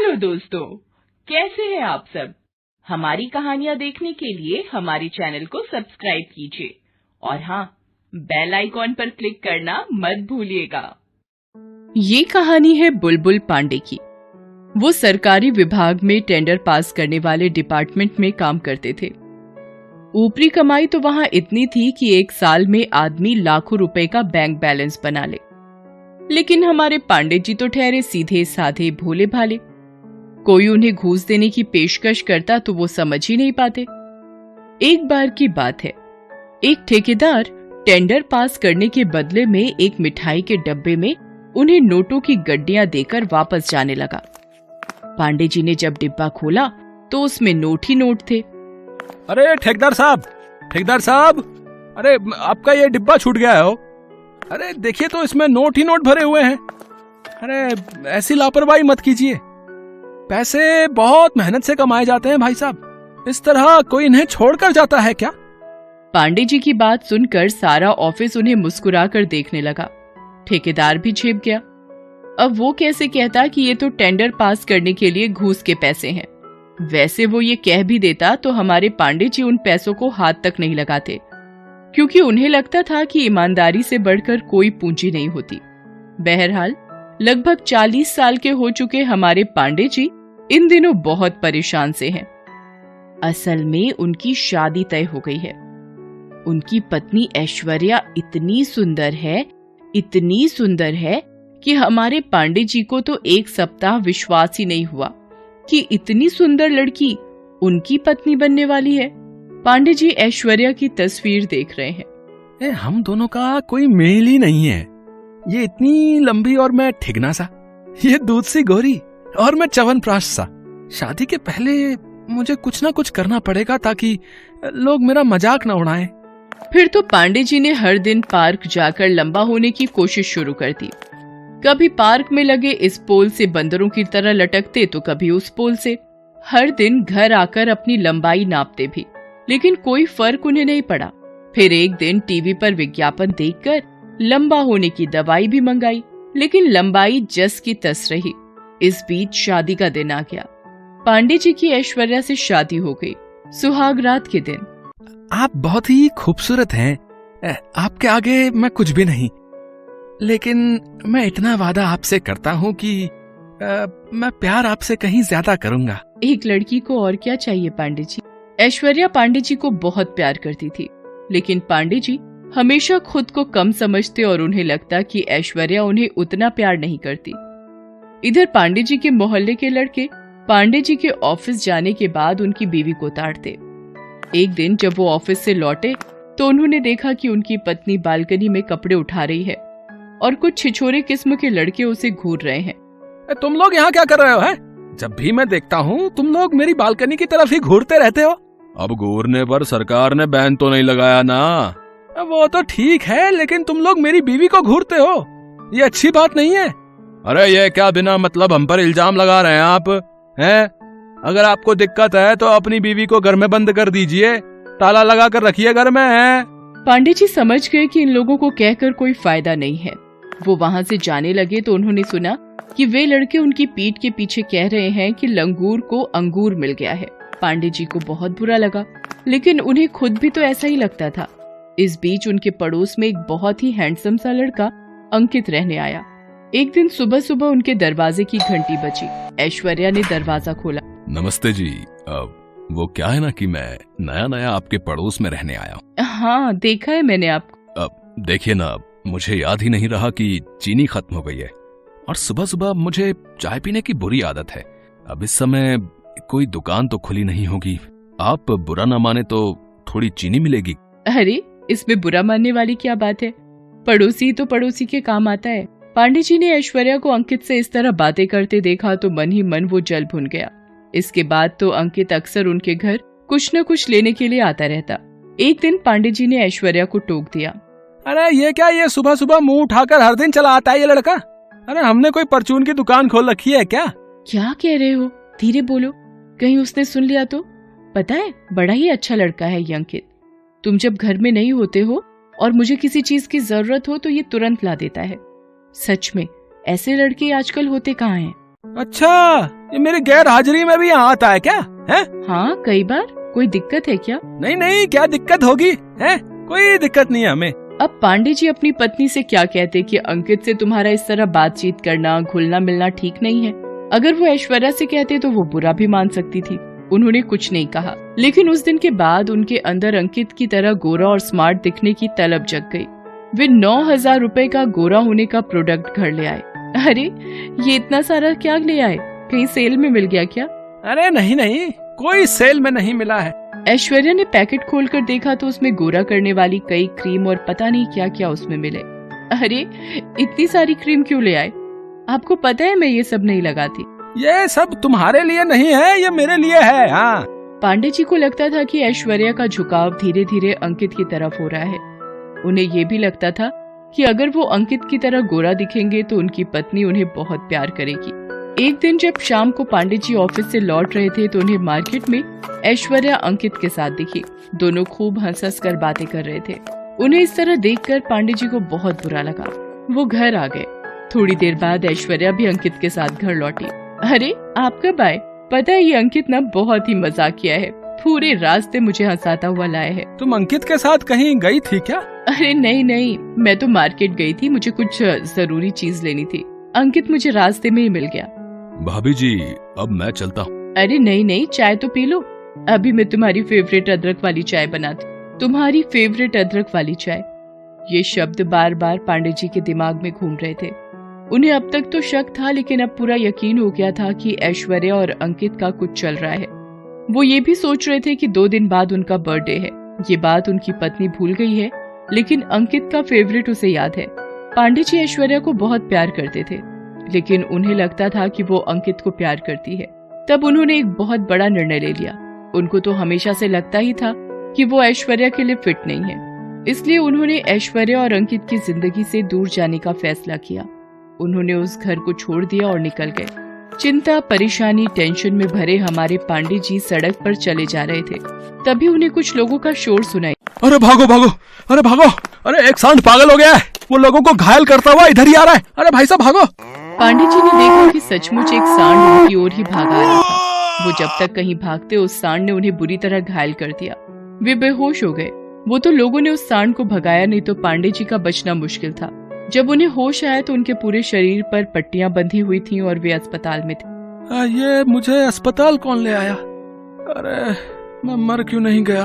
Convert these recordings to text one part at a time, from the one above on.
Hello दोस्तों, कैसे हैं आप सब। हमारी कहानियाँ देखने के लिए हमारे चैनल को सब्सक्राइब कीजिए और हाँ, बेल आइकॉन पर क्लिक करना मत भूलिएगा। ये कहानी है बुलबुल पांडे की। वो सरकारी विभाग में टेंडर पास करने वाले डिपार्टमेंट में काम करते थे। ऊपरी कमाई तो वहां इतनी थी कि एक साल में आदमी लाखों रुपए का बैंक बैलेंस बना ले। लेकिन हमारे पांडे जी तो ठहरे सीधे साधे भोले भाले। कोई उन्हें घूस देने की पेशकश करता तो वो समझ ही नहीं पाते। एक बार की बात है, एक ठेकेदार टेंडर पास करने के बदले में एक मिठाई के डब्बे में उन्हें नोटों की गड्डियां देकर वापस जाने लगा। पांडे जी ने जब डिब्बा खोला तो उसमें नोट ही नोट थे। अरे ठेकेदार साहब, अरे आपका ये डिब्बा छूट गया है। अरे देखिए तो इसमें नोट ही नोट भरे हुए हैं। अरे ऐसी लापरवाही मत कीजिए, पैसे बहुत मेहनत से कमाए जाते हैं भाई साहब, इस तरह कोई इन्हें छोड़कर जाता है क्या। पांडे जी की बात सुनकर सारा ऑफिस उन्हें मुस्कुराकर देखने लगा। ठेकेदार भी झेप गया। अब वो कैसे कहता कि ये तो टेंडर पास करने के लिए घूस के पैसे हैं। वैसे वो ये कह भी देता तो हमारे पांडे जी उन पैसों को हाथ तक नहीं लगाते, क्योंकि उन्हें लगता था कि ईमानदारी से बढ़कर कोई पूंजी नहीं होती। बहरहाल लगभग 40 साल के हो चुके हमारे पांडे जी इन दिनों बहुत परेशान से हैं। असल में उनकी शादी तय हो गई है। उनकी पत्नी ऐश्वर्या इतनी सुंदर है कि हमारे पांडे जी को तो एक सप्ताह विश्वास ही नहीं हुआ कि इतनी सुंदर लड़की उनकी पत्नी बनने वाली है। पांडे जी ऐश्वर्या की तस्वीर देख रहे हैं। हम दोनों का कोई मेल ही नहीं है। ये इतनी लंबी और मैं ठिगना सा, ये दूध सी गोरी और मैं च्यवनप्राश सा। शादी के पहले मुझे कुछ ना कुछ करना पड़ेगा ताकि लोग मेरा मजाक न उड़ाएं। फिर तो पांडे जी ने हर दिन पार्क जाकर लंबा होने की कोशिश शुरू कर दी। कभी पार्क में लगे इस पोल से बंदरों की तरह लटकते तो कभी उस पोल से। हर दिन घर आकर अपनी लंबाई नापते भी, लेकिन कोई फर्क उन्हें नहीं पड़ा। फिर एक दिन टीवी पर विज्ञापन देखकर लंबा होने की दवाई भी मंगाई, लेकिन लंबाई जस की तस रही। इस बीच शादी का दिन आ गया। पांडे जी की ऐश्वर्या से शादी हो गई, सुहाग रात के दिन। आप बहुत ही खूबसूरत हैं, आपके आगे मैं कुछ भी नहीं, लेकिन मैं इतना वादा आपसे करता हूँ कि मैं प्यार आपसे कहीं ज्यादा करूंगा। एक लड़की को और क्या चाहिए पांडे जी। ऐश्वर्या पांडे जी को बहुत प्यार करती थी, लेकिन पांडे जी हमेशा खुद को कम समझते और उन्हें लगता कि ऐश्वर्या उन्हें उतना प्यार नहीं करती। इधर पांडे जी के मोहल्ले के लड़के पांडे जी के ऑफिस जाने के बाद उनकी बीवी को ताड़ते। एक दिन जब वो ऑफिस से लौटे तो उन्होंने देखा कि उनकी पत्नी बालकनी में कपड़े उठा रही है और कुछ छिछोरे किस्म के लड़के उसे घूर रहे हैं। तुम लोग यहाँ क्या कर रहे हो हैं? जब भी मैं देखता हूँ तुम लोग मेरी बालकनी की तरफ ही घूरते रहते हो। अब घूरने पर सरकार ने बैन तो नहीं लगाया ना। वो तो ठीक है, लेकिन तुम लोग मेरी बीवी को घूरते हो, ये अच्छी बात नहीं है। अरे ये क्या बिना मतलब हम पर इल्जाम लगा रहे हैं आप हैं? अगर आपको दिक्कत है तो अपनी बीवी को घर में बंद कर दीजिए, ताला लगा कर रखिए घर में है। पांडे जी समझ गए कि इन लोगों को कहकर कोई फायदा नहीं है। वो वहाँ से जाने लगे तो उन्होंने सुना कि वे लड़के उनकी पीठ के पीछे कह रहे हैं कि लंगूर को अंगूर मिल गया है। पांडे जी को बहुत बुरा लगा, लेकिन उन्हें खुद भी तो ऐसा ही लगता था। इस बीच उनके पड़ोस में एक बहुत ही हैंडसम सा लड़का अंकित रहने आया। एक दिन सुबह सुबह उनके दरवाजे की घंटी बजी। ऐश्वर्या ने दरवाजा खोला। नमस्ते जी, वो क्या है ना कि मैं नया नया आपके पड़ोस में रहने आया हूँ। हाँ, देखा है मैंने आपको। देखिए ना, मुझे याद ही नहीं रहा कि चीनी खत्म हो गई है और सुबह सुबह मुझे चाय पीने की बुरी आदत है। अब इस समय कोई दुकान तो खुली नहीं होगी, आप बुरा ना माने तो थोड़ी चीनी मिलेगी। अरे इसमें बुरा मानने वाली क्या बात है, पड़ोसी तो पड़ोसी के काम आता है। पांडे जी ने ऐश्वर्या को अंकित से इस तरह बातें करते देखा तो मन ही मन वो जल भुन गया। इसके बाद तो अंकित अक्सर उनके घर कुछ न कुछ लेने के लिए आता रहता। एक दिन पांडे जी ने ऐश्वर्या को टोक दिया। अरे ये क्या, ये सुबह सुबह मुंह उठाकर हर दिन चला आता है ये लड़का। अरे हमने कोई परचून की दुकान खोल रखी है क्या? क्या कह रहे हो, धीरे बोलो, कहीं उसने सुन लिया तो। पता है, बड़ा ही अच्छा लड़का है ये अंकित। तुम जब घर में नहीं होते हो और मुझे किसी चीज की जरूरत हो तो ये तुरंत ला देता है। सच में ऐसे लड़के आजकल होते कहाँ हैं। अच्छा, ये मेरी गैर हाजिरी में भी यहाँ आता है क्या? है? हाँ, कई बार। कोई दिक्कत है क्या? नहीं नहीं, क्या दिक्कत होगी? है? कोई दिक्कत नहीं है हमें। अब पांडे जी अपनी पत्नी से क्या कहते कि अंकित से तुम्हारा इस तरह बातचीत करना, घुलना मिलना ठीक नहीं है। अगर वो ऐश्वर्या से कहते तो वो बुरा भी मान सकती थी। उन्होंने कुछ नहीं कहा, लेकिन उस दिन के बाद उनके अंदर अंकित की तरह गोरा और स्मार्ट दिखने की तलब जग गई। वे 9,000 रुपए का गोरा होने का प्रोडक्ट घर ले आए। अरे, ये इतना सारा क्या ले आए? कहीं सेल में मिल गया क्या? अरे नहीं नहीं, कोई सेल में नहीं मिला है। ऐश्वर्या ने पैकेट खोलकर देखा तो उसमें गोरा करने वाली कई क्रीम और पता नहीं क्या क्या उसमें मिले। अरे, इतनी सारी क्रीम क्यों ले आए? आपको पता है मैं ये सब नहीं लगाती। ये सब तुम्हारे लिए नहीं है, ये मेरे लिए है। हाँ। पांडे जी को लगता था कि ऐश्वर्या का झुकाव धीरे धीरे अंकित की तरफ हो रहा है। उन्हें ये भी लगता था कि अगर वो अंकित की तरह गोरा दिखेंगे तो उनकी पत्नी उन्हें बहुत प्यार करेगी। एक दिन जब शाम को पांडे जी ऑफिस से लौट रहे थे तो उन्हें मार्केट में ऐश्वर्या अंकित के साथ दिखी। दोनों खूब हंस कर बातें कर रहे थे। उन्हें इस तरह देखकर पांडे जी को बहुत बुरा लगा। वो घर आ गए। थोड़ी देर बाद ऐश्वर्या भी अंकित के साथ घर लौटी। अरे, आप कब आए? पता है ये अंकित ना बहुत ही मजाक किया है, पूरे रास्ते मुझे हंसाता हुआ लाया है। तुम अंकित के साथ कहीं गई थी क्या? अरे नहीं नहीं, मैं तो मार्केट गई थी, मुझे कुछ जरूरी चीज लेनी थी। अंकित मुझे रास्ते में ही मिल गया। भाभी जी, अब मैं चलता हूँ। अरे नहीं नहीं, चाय तो पी लो। अभी मैं तुम्हारी फेवरेट अदरक वाली चाय बनाती। तुम्हारी फेवरेट अदरक वाली चाय, ये शब्द बार बार पांडे जी के दिमाग में घूम रहे थे। उन्हें अब तक तो शक था, लेकिन अब पूरा यकीन हो गया था कि ऐश्वर्या और अंकित का कुछ चल रहा है। वो ये भी सोच रहे थे कि 2 दिन बाद उनका बर्थडे है। ये बात उनकी पत्नी भूल गई है, लेकिन अंकित का फेवरेट उसे याद है। पांडे जी ऐश्वर्या को बहुत प्यार करते थे, लेकिन उन्हें लगता था कि वो अंकित को प्यार करती है। तब उन्होंने एक बहुत बड़ा निर्णय ले लिया। उनको तो हमेशा से लगता ही था कि वो ऐश्वर्या के लिए फिट नहीं है, इसलिए उन्होंने ऐश्वर्या और अंकित की जिंदगी से दूर जाने का फैसला किया। उन्होंने उस घर को छोड़ दिया और निकल गए। चिंता, परेशानी, टेंशन में भरे हमारे पांडे जी सड़क पर चले जा रहे थे। तभी उन्हें कुछ लोगों का शोर सुनाई। अरे भागो भागो, अरे भागो, अरे एक सांड पागल हो गया है, वो लोगों को घायल करता हुआ इधर ही आ रहा है। अरे भाई साहब भागो। पांडे जी ने देखा कि सचमुच एक सांड उनकी ओर ही भाग आ रहा था। वो जब तक कहीं भागते उस सांड ने उन्हें बुरी तरह घायल कर दिया। वे बेहोश हो गए। वो तो लोगों ने उस सांड को भगाया, नहीं तो पांडे जी का बचना मुश्किल था। जब उन्हें होश आया तो उनके पूरे शरीर पर पट्टियां बंधी हुई थीं और वे अस्पताल में थे। ये मुझे अस्पताल कौन ले आया? अरे मैं मर क्यों नहीं गया?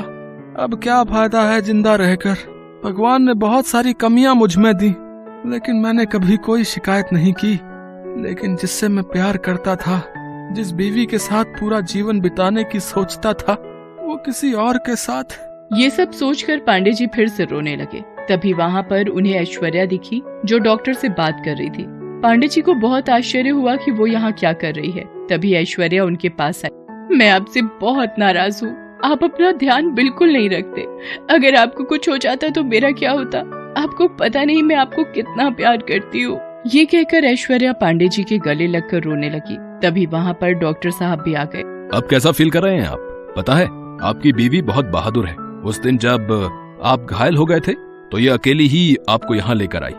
अब क्या फायदा है जिंदा रहकर? भगवान ने बहुत सारी कमियां मुझ में दी, लेकिन मैंने कभी कोई शिकायत नहीं की। लेकिन जिससे मैं प्यार करता था, जिस बीवी के साथ पूरा जीवन बिताने की सोचता था, वो किसी और के साथ। ये सब सोचकर पांडे जी फिर से रोने लगे। तभी वहाँ पर उन्हें ऐश्वर्या दिखी, जो डॉक्टर से बात कर रही थी। पांडे जी को बहुत आश्चर्य हुआ कि वो यहाँ क्या कर रही है। तभी ऐश्वर्या उनके पास आई। मैं आपसे बहुत नाराज हूँ, आप अपना ध्यान बिल्कुल नहीं रखते। अगर आपको कुछ हो जाता तो मेरा क्या होता? आपको पता नहीं मैं आपको कितना प्यार करती हूँ। ये कहकर ऐश्वर्या पांडे जी के गले लगकर रोने लगी। तभी वहाँ पर डॉक्टर साहब भी आ गए। अब कैसा फील कर रहे हैं आप? पता है, आपकी बीवी बहुत बहादुर है। उस दिन जब आप घायल हो गए थे तो ये अकेली ही आपको यहाँ लेकर आई।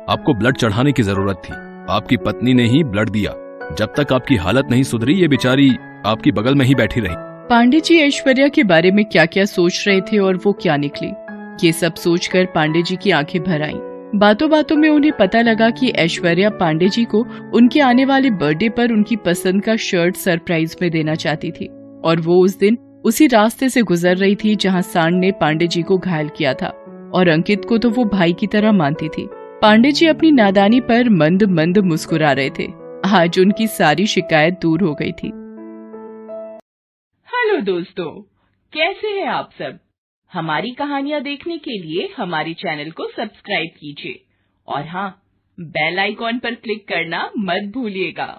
आपको ब्लड चढ़ाने की जरूरत थी, आपकी पत्नी ने ही ब्लड दिया। जब तक आपकी हालत नहीं सुधरी, ये बेचारी आपकी बगल में ही बैठी रही। पांडे जी ऐश्वर्या के बारे में क्या क्या सोच रहे थे और वो क्या निकली, ये सब सोचकर पांडे जी की आंखें भर आईं। बातों बातों में उन्हें पता लगा कि ऐश्वर्या पांडे जी को उनके आने वाले बर्थडे पर उनकी पसंद का शर्ट सरप्राइज में देना चाहती थी, और वो उस दिन उसी रास्ते से गुजर रही थी जहाँ सांड ने पांडे जी को घायल किया था, और अंकित को तो वो भाई की तरह मानती थी। पांडे जी अपनी नादानी पर मंद मंद मुस्कुरा रहे थे। आज उनकी सारी शिकायत दूर हो गई थी। हेलो दोस्तों, कैसे हैं आप सब? हमारी कहानियाँ देखने के लिए हमारे चैनल को सब्सक्राइब कीजिए, और हाँ, बेल आइकॉन पर क्लिक करना मत भूलिएगा।